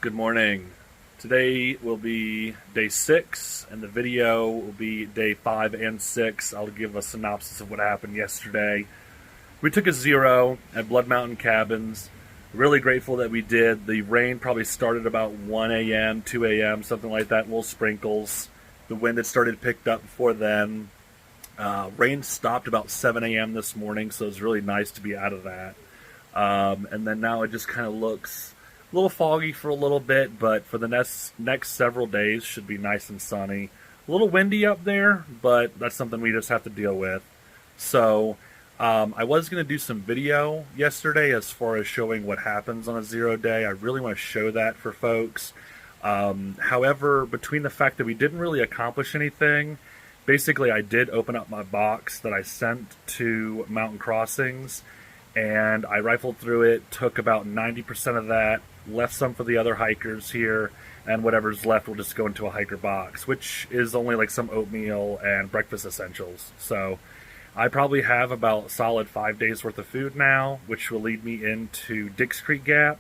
Good morning. Today will be day 6, and the video will be day 5 and 6. I'll give a synopsis of what happened yesterday. We took a 0 at Blood Mountain Cabins. Really grateful that we did. The rain probably started about 1 a.m., 2 a.m., something like that, little sprinkles. The wind had started picked up before then. Rain stopped about 7 a.m. this morning, so it was really nice to be out of that. And then now it just kind of looks a little foggy for a little bit, but for the next several days should be nice and sunny. A little windy up there, but that's something we just have to deal with. So I was going to do some video yesterday as far as showing what happens on a 0 day. I really want to show that for folks. However, between the fact that we didn't really accomplish anything, basically I did open up my box that I sent to Mountain Crossings, and I rifled through it, took about 90% of that, left some for the other hikers here, and whatever's left will just go into a hiker box, which is only like some oatmeal and breakfast essentials. So I probably have about solid 5 days worth of food now, which will lead me into Dix Creek Gap,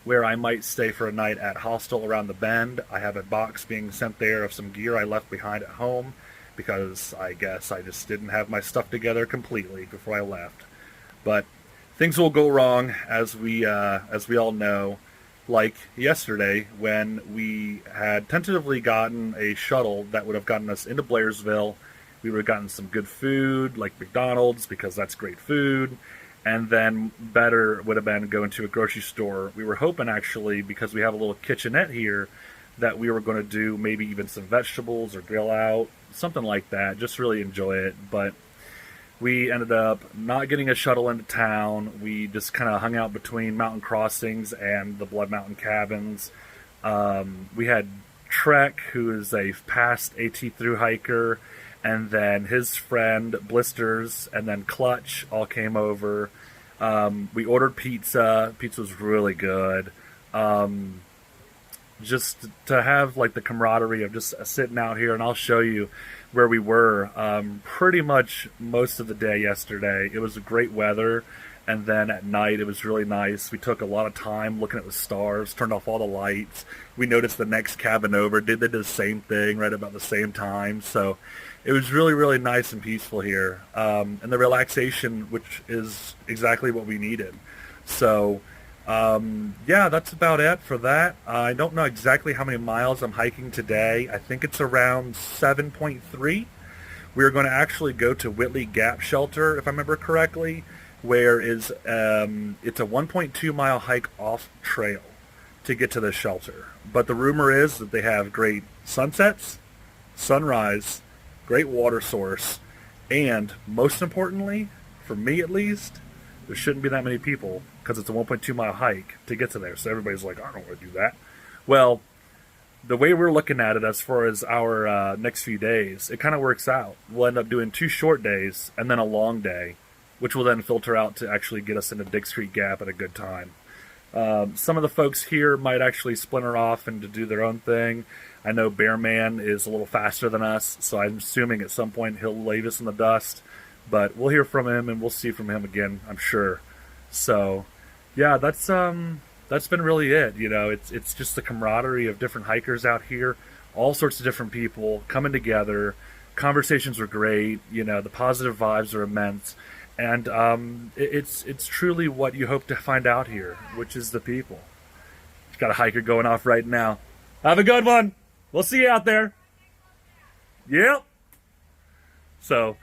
where I might stay for a night at Hostel around the bend. I have a box being sent there of some gear I left behind at home, because I guess I just didn't have my stuff together completely before I left. But things will go wrong, as we all know. Like yesterday, when we had tentatively gotten a shuttle that would have gotten us into Blairsville. We would have gotten some good food, like McDonald's, because that's great food. And then better would have been going to a grocery store. We were hoping, actually, because we have a little kitchenette here, that we were going to do maybe even some vegetables or grill out, something like that, just really enjoy it. But we ended up not getting a shuttle into town. We just kind of hung out between Mountain Crossings and the Blood Mountain Cabins. We had Trek, who is a past AT Thru-Hiker, and then his friend Blisters, and then Clutch all came over. We ordered pizza. Pizza was really good. Just to have like the camaraderie of just sitting out here, and I'll show you where we were pretty much most of the day yesterday. It was great weather, and then at night it was really nice. We took a lot of time looking at the stars, turned off all the lights. We noticed the next cabin over did the same thing right about the same time, so it was really, really nice and peaceful here, and the relaxation, which is exactly what we needed. So yeah, that's about it for that. I don't know exactly how many miles I'm hiking today. I think it's around 7.3. We're going to actually go to Whitley Gap Shelter, if I remember correctly, where it's a 1.2 mile hike off trail to get to the shelter. But the rumor is that they have great sunsets, sunrise, great water source, and most importantly, for me at least, there shouldn't be that many people, because it's a 1.2 mile hike to get to there. So everybody's like, I don't want to do that. Well, the way we're looking at it as far as our next few days, it kind of works out. We'll end up doing 2 short days and then a long day, which will then filter out to actually get us into Dix Creek Gap at a good time. Some of the folks here might actually splinter off and to do their own thing. I know Bearman is a little faster than us, so I'm assuming at some point he'll leave us in the dust. But we'll hear from him, and we'll see from him again, I'm sure. So, yeah, that's been really it. You know, it's just the camaraderie of different hikers out here, all sorts of different people coming together. Conversations were great. You know, the positive vibes are immense, and it's truly what you hope to find out here, which is the people. Got a hiker going off right now. Have a good one. We'll see you out there. Yep. So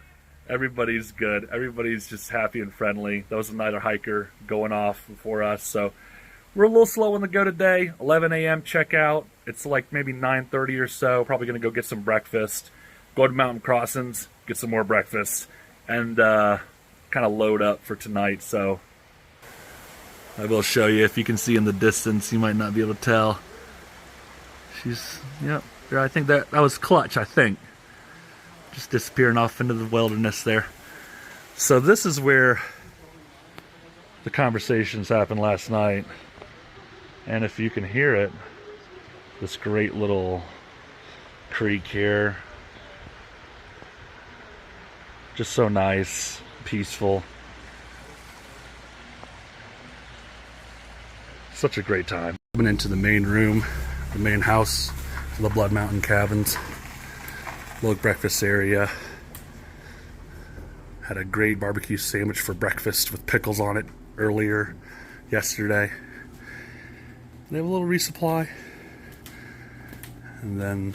everybody's good. Everybody's just happy and friendly. There was another hiker going off before us, so we're a little slow on the go today. 11 a.m. checkout. It's like maybe 9:30 or so. Probably going to go get some breakfast, go to Mountain Crossings, get some more breakfast, and kind of load up for tonight. So I will show you. If you can see in the distance, you might not be able to tell. Yep, yeah, I think that was Clutch, I think. Just disappearing off into the wilderness there. So this is where the conversations happened last night. And if you can hear it, this great little creek here. Just so nice, peaceful. Such a great time. Coming into the main room, the main house, the Blood Mountain cabins. Little breakfast area. Had a great barbecue sandwich for breakfast with pickles on it earlier yesterday. They have a little resupply. And then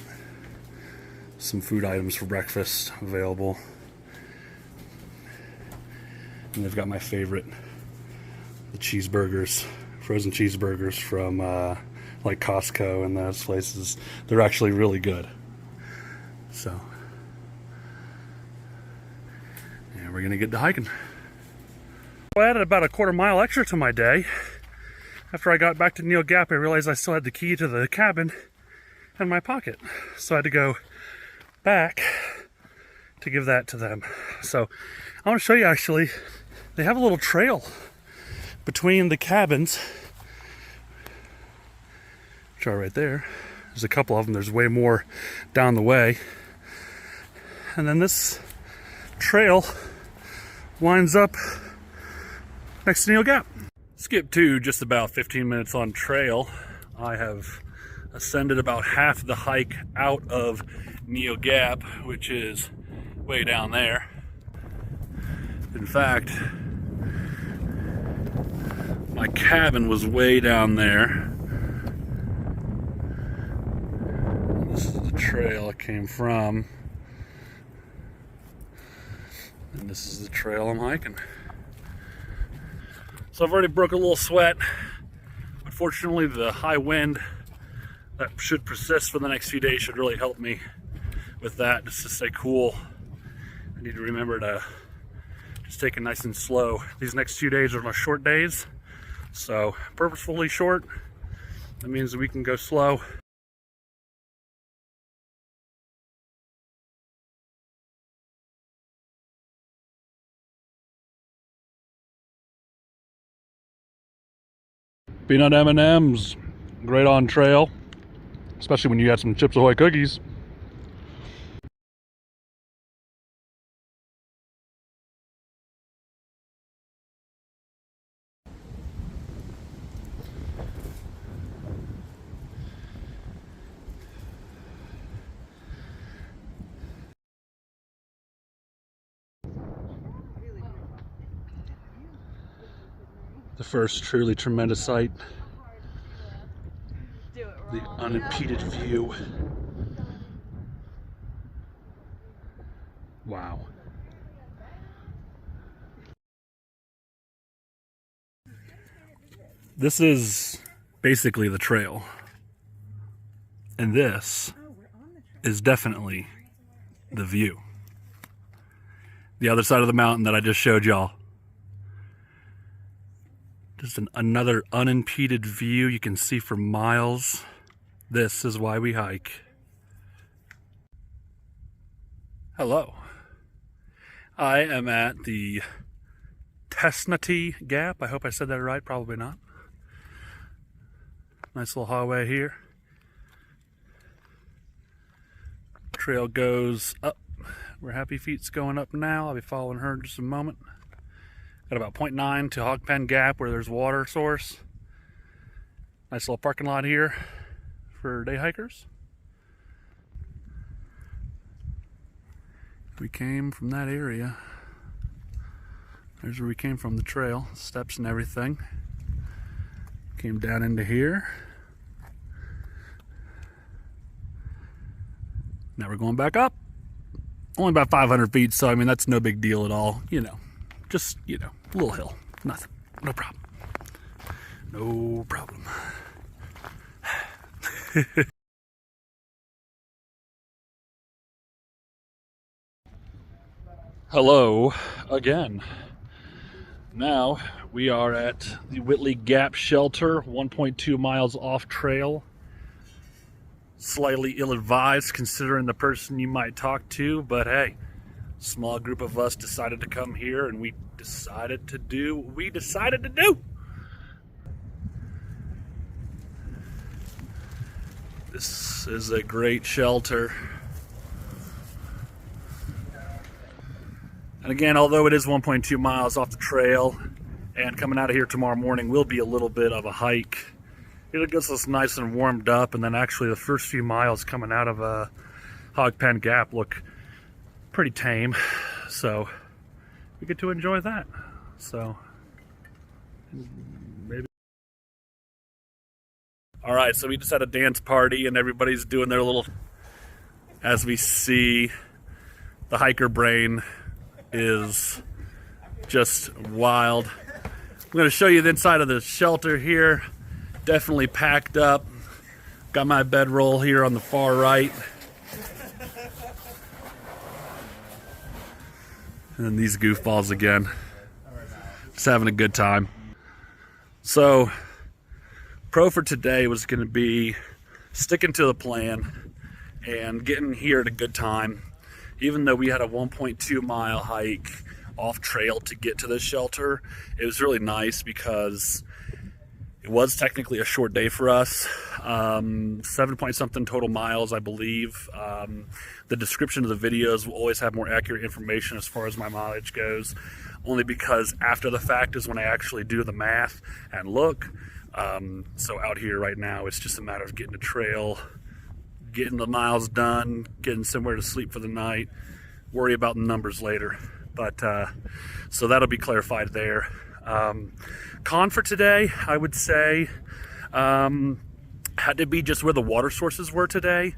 some food items for breakfast available. And they've got my favorite, the cheeseburgers, frozen cheeseburgers from like Costco and those places. They're actually really good. So, yeah, we're gonna get to hiking. I added about a quarter-mile extra to my day. After I got back to Neel Gap, I realized I still had the key to the cabin in my pocket. So I had to go back to give that to them. So I want to show you, actually, they have a little trail between the cabins, which are right there. There's a couple of them. There's way more down the way. And then this trail winds up next to Neel Gap. Skip to just about 15 minutes on trail. I have ascended about half the hike out of Neel Gap, which is way down there. In fact, my cabin was way down there. This is the trail I came from. And this is the trail I'm hiking. So I've already broke a little sweat. Unfortunately, the high wind that should persist for the next few days should really help me with that, just to stay cool. I need to remember to just take it nice and slow. These next few days are my short days, so purposefully short. That means that we can go slow. Peanut M&Ms, great on trail, especially when you got some Chips Ahoy cookies. The first truly tremendous sight. The unimpeded view. Wow. This is basically the trail. And this is definitely the view. The other side of the mountain that I just showed y'all. Just another unimpeded view you can see for miles. This is why we hike. Hello. I am at the Thru-Hike Gap. I hope I said that right. Probably not. Nice little highway here. Trail goes up. Where Happy Feet's going up now. I'll be following her in just a moment. Got about 0.9 to Hog Pen Gap where there's water source. Nice little parking lot here for day hikers. We came from that area. There's where we came from, the trail, steps and everything. Came down into here. Now we're going back up. Only about 500 feet, so I mean, that's no big deal at all. You know, just, you know, a little hill. Nothing. No problem. No problem. Hello again. Now we are at the Whitley Gap Shelter, 1.2 miles off trail. Slightly ill-advised considering the person you might talk to, but hey, small group of us decided to come here and we decided to do what we decided to do. This is a great shelter. And again, although it is 1.2 miles off the trail and coming out of here tomorrow morning will be a little bit of a hike, It gets us nice and warmed up, and then actually the first few miles coming out of Hog Gap look pretty tame, so we get to enjoy that. So maybe. All right, so we just had a dance party, and everybody's doing their little. As we see, the hiker brain is just wild. I'm going to show you the inside of the shelter here. Definitely packed up. Got my bedroll here on the far right. And then these goofballs again. Just having a good time. So, pro for today was going to be sticking to the plan and getting here at a good time. Even though we had a 1.2 mile hike off trail to get to this shelter, it was really nice because it was technically a short day for us. 7 point something total miles, I believe. The description of the videos will always have more accurate information as far as my mileage goes, only because after the fact is when I actually do the math and look. So out here right now, it's just a matter of getting a trail, getting the miles done, getting somewhere to sleep for the night, worry about the numbers later. But so that'll be clarified there. Con for today, I would say, had to be just where the water sources were today.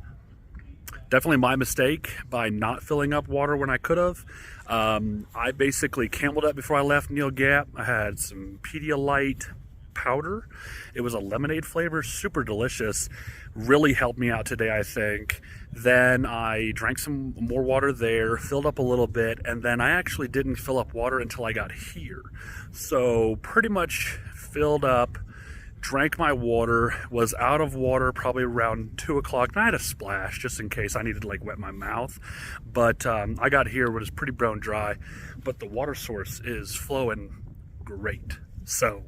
Definitely my mistake by not filling up water when I could have. I basically cameled up before I left Neel Gap. I had some Pedialyte powder. It was a lemonade flavor, super delicious. Really helped me out today, I think. Then I drank some more water there, filled up a little bit, and then I actually didn't fill up water until I got here. So pretty much filled up, drank my water, was out of water probably around 2 o'clock. And I had a splash just in case I needed to like wet my mouth. But I got here when it was pretty bone dry, but the water source is flowing great. So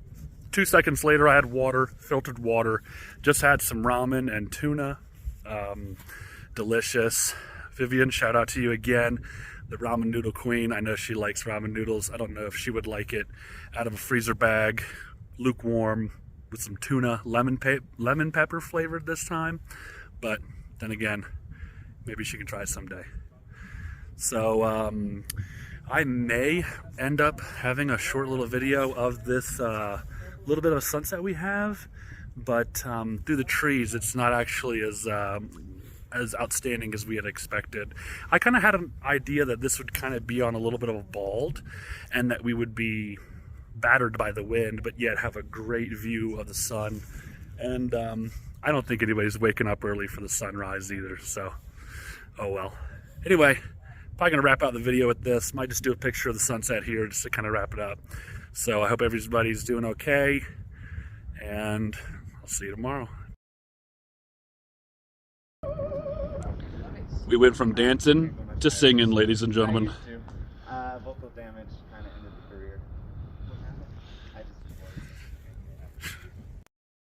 2 seconds later, I had water, filtered water, just had some ramen and tuna. Delicious. Vivian, shout out to you again, the ramen noodle queen. I know she likes ramen noodles. I don't know if she would like it out of a freezer bag, lukewarm, with some tuna, lemon pepper flavored this time. But then again, maybe she can try it someday. So I may end up having a short little video of this little bit of a sunset we have, but through the trees it's not actually as outstanding as we had expected. I kind of had an idea that this would kind of be on a little bit of a bald and that we would be battered by the wind but yet have a great view of the sun. And I don't think anybody's waking up early for the sunrise either, so oh well. Anyway, probably gonna wrap out the video with this. Might just do a picture of the sunset here just to kind of wrap it up. So I hope everybody's doing okay, and I'll see you tomorrow. We went from dancing to singing, ladies and gentlemen. Vocal damage.